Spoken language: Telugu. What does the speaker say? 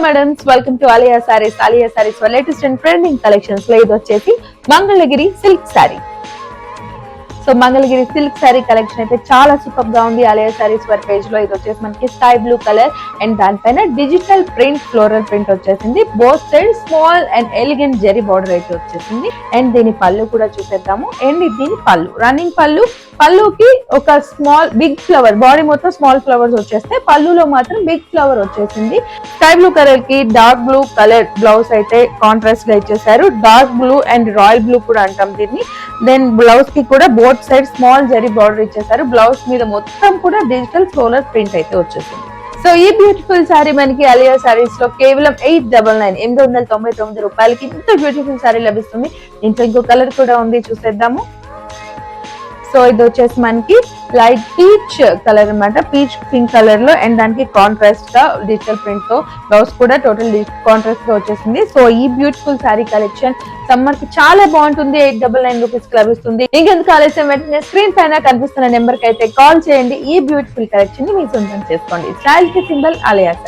Madams, welcome to Alia saris. Alia saris latest and trending collections లో ఇది వచ్చేసి Mangalagiri silk sorry. So Mangalagiri silk sorry collection అయితే చాలా సూపర్ గా ఉంది. ఆలియా సారీస్ వర్ పేజ్ లో ఇది వచ్చేసి మనకి స్కై బ్లూ కలర్ అండ్ దానిపైన డిజిటల్ ప్రింట్, ఫ్లోరల్ ప్రింట్ వచ్చేసింది. Both side small and elegant zari border అయితే వచ్చేసింది. అండ్ దీని పళ్ళు కూడా చూసేద్దాము. అండ్ దీని పళ్ళు రన్నింగ్ పళ్ళుకి ఒక స్మాల్ బిగ్ ఫ్లవర్, బాడీ మొత్తం స్మాల్ ఫ్లవర్స్ వచ్చేస్తే పళ్ళులో మాత్రం బిగ్ ఫ్లవర్ వచ్చేసింది. స్కై బ్లూ కలర్ కి డార్క్ బ్లూ కలర్ బ్లౌజ్ అయితే కాంట్రాస్ట్ గా ఇచ్చేసారు. Dark blue and royal blue కూడా అంటాం దీన్ని. దెన్ బ్లౌజ్ కి కూడా both side small zari border ఇచ్చేసారు. బ్లౌజ్ మీద మొత్తం కూడా డిజిటల్ ఫ్లోరల్ ప్రింట్ అయితే వచ్చేసింది. సో ఈ బ్యూటిఫుల్ సారీ మనకి ఆలియా సారీస్ లో కేవలం 899 రూపాయలకి ఇంత బ్యూటిఫుల్ సారీ లభిస్తుంది. ఇంట్లో ఇంకో కలర్ కూడా ఉంది, చూసేద్దాము. సో ఇది వచ్చేసి మనకి లైట్ పీచ్ కలర్ అన్నమాట, పీచ్ పింక్ కలర్ లో. అండ్ దానికి కాంట్రాస్ట్ గా డిజిటల్ ప్రింట్ తో బ్లౌజ్ కూడా టోటల్ కాంట్రాస్ట్ గా వచ్చేసింది. సో ఈ బ్యూటిఫుల్ సారీ కలెక్షన్ సమ్మర్ కి చాలా బాగుంటుంది. 899 రూపీస్ కి లభిస్తుంది. ఇంకెందుకు ఆలస్యం, వెంటనే స్క్రీన్ పైన కనిపిస్తున్న నెంబర్ కి అయితే కాల్ చేయండి. ఈ బ్యూటిఫుల్ కలెక్షన్ ని మీ సొంతం చేసుకోండి. స్టైల్ కి సింబల్ ఆలియా సారీ.